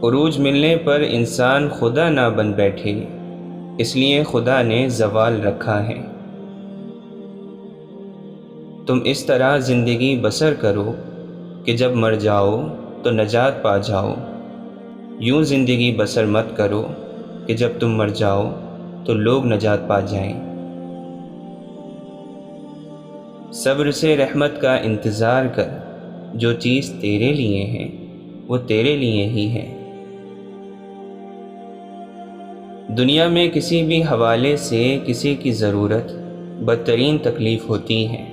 عروج ملنے پر انسان خدا نہ بن بیٹھے، اس لیے خدا نے زوال رکھا ہے۔ تم اس طرح زندگی بسر کرو کہ جب مر جاؤ تو نجات پا جاؤ، یوں زندگی بسر مت کرو کہ جب تم مر جاؤ تو لوگ نجات پا جائیں۔ صبر سے رحمت کا انتظار کر، جو چیز تیرے لیے ہے وہ تیرے لیے ہی ہے۔ دنیا میں کسی بھی حوالے سے کسی کی ضرورت بدترین تکلیف ہوتی ہے۔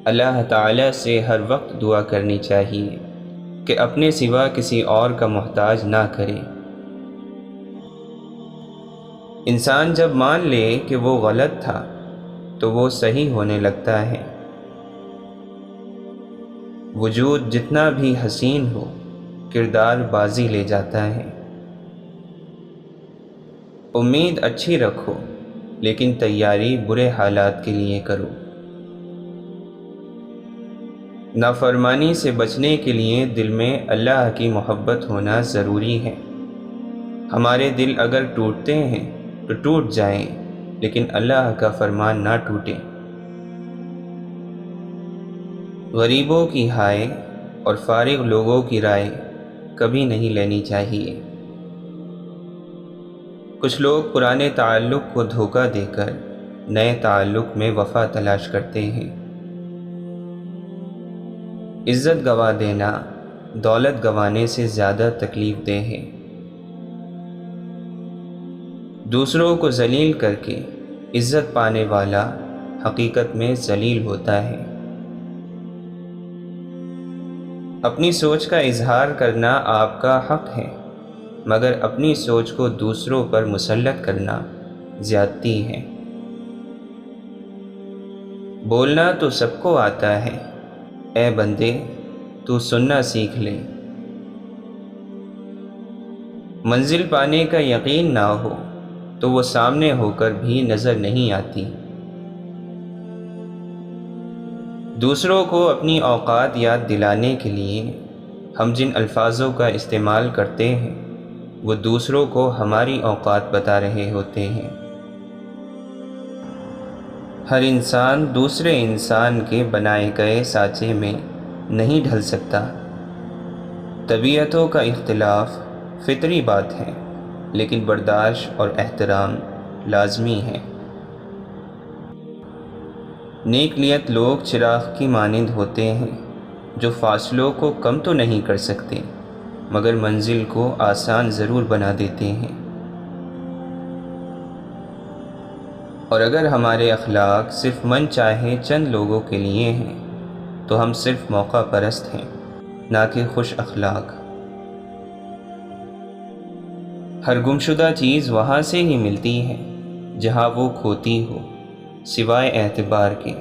اللہ تعالیٰ سے ہر وقت دعا کرنی چاہیے کہ اپنے سوا کسی اور کا محتاج نہ کرے۔ انسان جب مان لے کہ وہ غلط تھا تو وہ صحیح ہونے لگتا ہے۔ وجود جتنا بھی حسین ہو، کردار بازی لے جاتا ہے۔ امید اچھی رکھو لیکن تیاری برے حالات کے لیے کرو۔ نافرمانی سے بچنے کے لیے دل میں اللہ کی محبت ہونا ضروری ہے۔ ہمارے دل اگر ٹوٹتے ہیں تو ٹوٹ جائیں، لیکن اللہ کا فرمان نہ ٹوٹے۔ غریبوں کی ہائے اور فارغ لوگوں کی رائے کبھی نہیں لینی چاہیے۔ کچھ لوگ پرانے تعلق کو دھوکہ دے کر نئے تعلق میں وفا تلاش کرتے ہیں۔ عزت گنوا دینا دولت گنوانے سے زیادہ تکلیف دہ ہے۔ دوسروں کو ذلیل کر کے عزت پانے والا حقیقت میں ذلیل ہوتا ہے۔ اپنی سوچ کا اظہار کرنا آپ کا حق ہے، مگر اپنی سوچ کو دوسروں پر مسلط کرنا زیادتی ہے۔ بولنا تو سب کو آتا ہے، اے بندے تو سننا سیکھ لے۔ منزل پانے کا یقین نہ ہو تو وہ سامنے ہو کر بھی نظر نہیں آتی۔ دوسروں کو اپنی اوقات یاد دلانے کے لیے ہم جن الفاظوں کا استعمال کرتے ہیں وہ دوسروں کو ہماری اوقات بتا رہے ہوتے ہیں۔ ہر انسان دوسرے انسان کے بنائے گئے سانچے میں نہیں ڈھل سکتا۔ طبیعتوں کا اختلاف فطری بات ہے، لیکن برداشت اور احترام لازمی ہے۔ نیک نیت لوگ چراغ کی مانند ہوتے ہیں جو فاصلوں کو کم تو نہیں کر سکتے مگر منزل کو آسان ضرور بنا دیتے ہیں۔ اور اگر ہمارے اخلاق صرف من چاہے چند لوگوں کے لیے ہیں تو ہم صرف موقع پرست ہیں، نہ کہ خوش اخلاق۔ ہر گمشدہ چیز وہاں سے ہی ملتی ہے جہاں وہ کھوتی ہو، سوائے اعتبار کے۔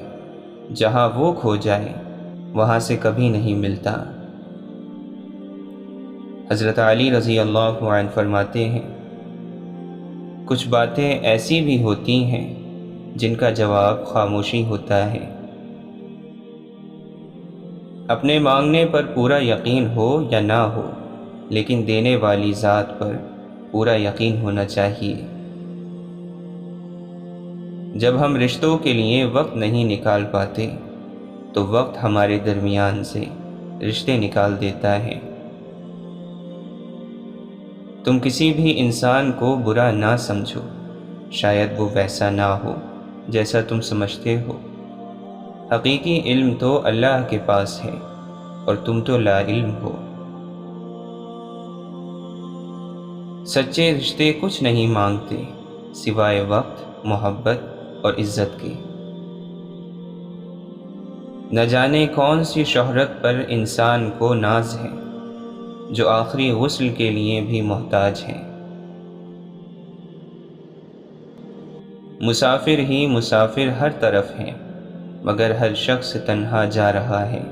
جہاں وہ کھو جائے وہاں سے کبھی نہیں ملتا۔ حضرت علی رضی اللہ عنہ فرماتے ہیں، کچھ باتیں ایسی بھی ہوتی ہیں جن کا جواب خاموشی ہوتا ہے۔ اپنے مانگنے پر پورا یقین ہو یا نہ ہو، لیکن دینے والی ذات پر پورا یقین ہونا چاہیے۔ جب ہم رشتوں کے لیے وقت نہیں نکال پاتے تو وقت ہمارے درمیان سے رشتے نکال دیتا ہے۔ تم کسی بھی انسان کو برا نہ سمجھو، شاید وہ ویسا نہ ہو جیسا تم سمجھتے ہو۔ حقیقی علم تو اللہ کے پاس ہے اور تم تو لا علم ہو۔ سچے رشتے کچھ نہیں مانگتے سوائے وقت، محبت اور عزت کے۔ نہ جانے کون سی شہرت پر انسان کو ناز ہے جو آخری غسل کے لیے بھی محتاج ہے۔ مسافر ہی مسافر ہر طرف ہیں، مگر ہر شخص تنہا جا رہا ہے۔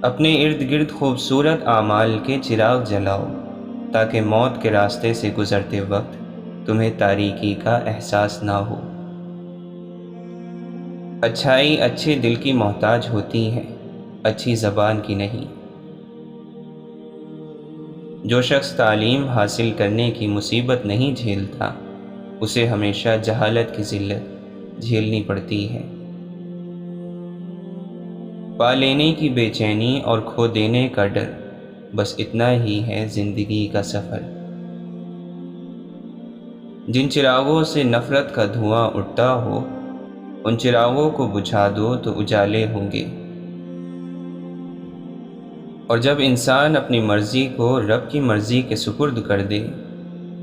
اپنے ارد گرد خوبصورت اعمال کے چراغ جلاؤ تاکہ موت کے راستے سے گزرتے وقت تمہیں تاریکی کا احساس نہ ہو۔ اچھائی اچھے دل کی محتاج ہوتی ہے، اچھی زبان کی نہیں۔ جو شخص تعلیم حاصل کرنے کی مصیبت نہیں جھیلتا اسے ہمیشہ جہالت کی ذلت جھیلنی پڑتی ہے۔ پا لینے کی بے چینی اور کھو دینے کا ڈر، بس اتنا ہی ہے زندگی کا سفر۔ جن چراغوں سے نفرت کا دھواں اٹھتا ہو ان چراغوں کو بجھا دو تو اجالے ہوں گے۔ اور جب انسان اپنی مرضی کو رب کی مرضی کے سپرد کر دے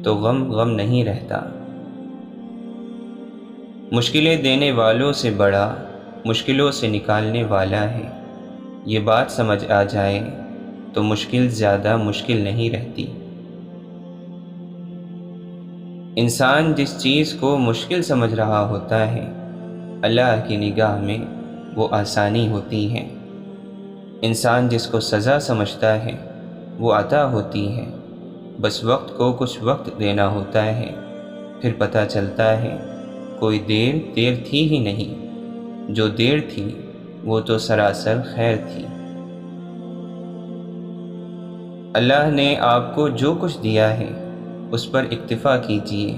تو غم نہیں رہتا۔ مشکلیں دینے والوں سے بڑا مشکلوں سے نکالنے والا ہے، یہ بات سمجھ آ جائے تو مشکل زیادہ مشکل نہیں رہتی۔ انسان جس چیز کو مشکل سمجھ رہا ہوتا ہے اللہ کی نگاہ میں وہ آسانی ہوتی ہے۔ انسان جس کو سزا سمجھتا ہے وہ عطا ہوتی ہے، بس وقت کو کچھ وقت دینا ہوتا ہے، پھر پتہ چلتا ہے کوئی دیر تھی ہی نہیں، جو دیر تھی وہ تو سراسر خیر تھی۔ اللہ نے آپ کو جو کچھ دیا ہے اس پر اکتفا کیجیے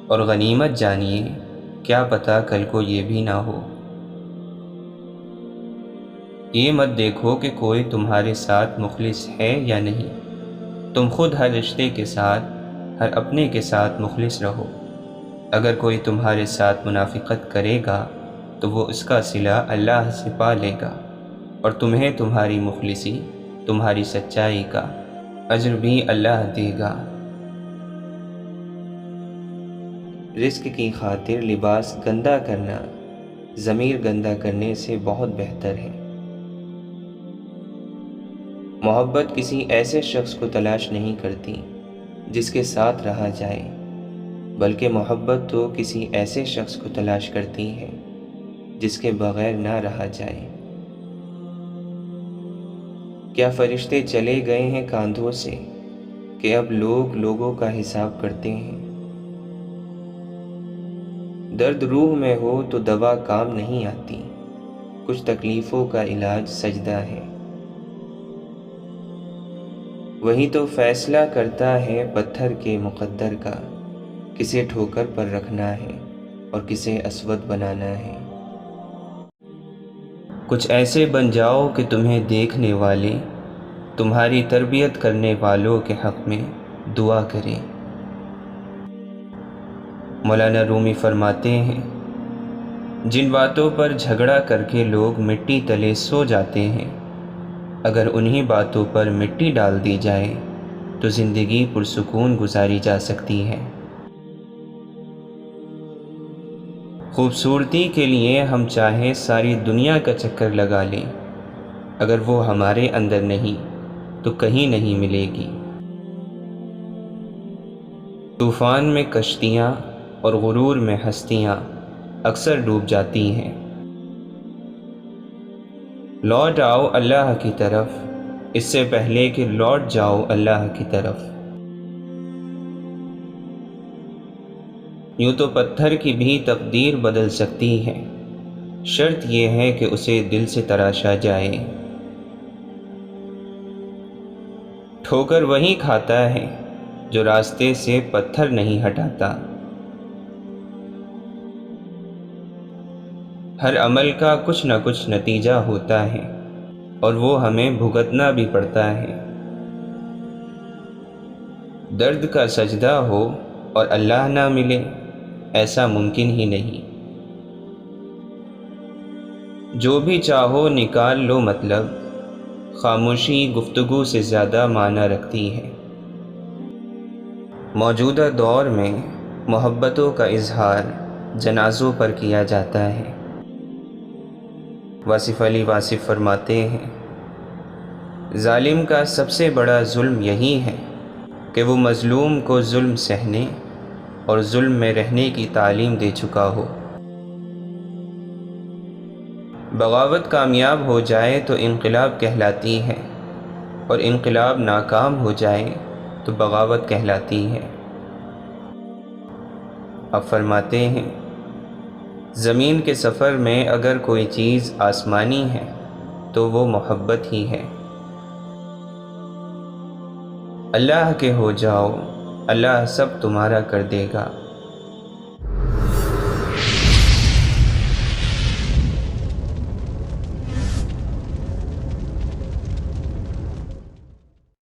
اور غنیمت جانیے، کیا پتہ کل کو یہ بھی نہ ہو۔ یہ مت دیکھو کہ کوئی تمہارے ساتھ مخلص ہے یا نہیں، تم خود ہر رشتے کے ساتھ، ہر اپنے کے ساتھ مخلص رہو۔ اگر کوئی تمہارے ساتھ منافقت کرے گا تو وہ اس کا صلہ اللہ سے پا لے گا، اور تمہیں تمہاری مخلصی، تمہاری سچائی کا اجر بھی اللہ دے گا۔ رزق کی خاطر لباس گندا کرنا ضمیر گندا کرنے سے بہت بہتر ہے۔ محبت کسی ایسے شخص کو تلاش نہیں کرتی جس کے ساتھ رہا جائے، بلکہ محبت تو کسی ایسے شخص کو تلاش کرتی ہے جس کے بغیر نہ رہا جائے۔ کیا فرشتے چلے گئے ہیں کاندھوں سے کہ اب لوگ لوگوں کا حساب کرتے ہیں؟ درد روح میں ہو تو دوا کام نہیں آتی، کچھ تکلیفوں کا علاج سجدہ ہے۔ وہی تو فیصلہ کرتا ہے پتھر کے مقدر کا، کسے ٹھوکر پر رکھنا ہے اور کسے اسود بنانا ہے۔ کچھ ایسے بن جاؤ کہ تمہیں دیکھنے والے تمہاری تربیت کرنے والوں کے حق میں دعا کریں۔ مولانا رومی فرماتے ہیں، جن باتوں پر جھگڑا کر کے لوگ مٹی تلے سو جاتے ہیں، اگر انہی باتوں پر مٹی ڈال دی جائے تو زندگی پرسکون گزاری جا سکتی ہے۔ خوبصورتی کے لیے ہم چاہے ساری دنیا کا چکر لگا لیں، اگر وہ ہمارے اندر نہیں تو کہیں نہیں ملے گی۔ طوفان میں کشتیاں اور غرور میں ہستیاں اکثر ڈوب جاتی ہیں۔ لوٹ آؤ اللہ کی طرف اس سے پہلے کہ لوٹ جاؤ اللہ کی طرف۔ یوں تو پتھر کی بھی تقدیر بدل سکتی ہے، شرط یہ ہے کہ اسے دل سے تراشا جائے۔ ٹھوکر وہی کھاتا ہے جو راستے سے پتھر نہیں ہٹاتا۔ ہر عمل کا کچھ نہ کچھ نتیجہ ہوتا ہے اور وہ ہمیں بھگتنا بھی پڑتا ہے۔ درد کا سجدہ ہو اور اللہ نہ ملے، ایسا ممکن ہی نہیں۔ جو بھی چاہو نکال لو مطلب، خاموشی گفتگو سے زیادہ معنی رکھتی ہے۔ موجودہ دور میں محبتوں کا اظہار جنازوں پر کیا جاتا ہے۔ واصف علی واصف فرماتے ہیں، ظالم کا سب سے بڑا ظلم یہی ہے کہ وہ مظلوم کو ظلم سہنے اور ظلم میں رہنے کی تعلیم دے چکا ہو۔ بغاوت کامیاب ہو جائے تو انقلاب کہلاتی ہے، اور انقلاب ناکام ہو جائے تو بغاوت کہلاتی ہے۔ اب فرماتے ہیں، زمین کے سفر میں اگر کوئی چیز آسمانی ہے تو وہ محبت ہی ہے۔ اللہ کے ہو جاؤ، اللہ سب تمہارا کر دے گا۔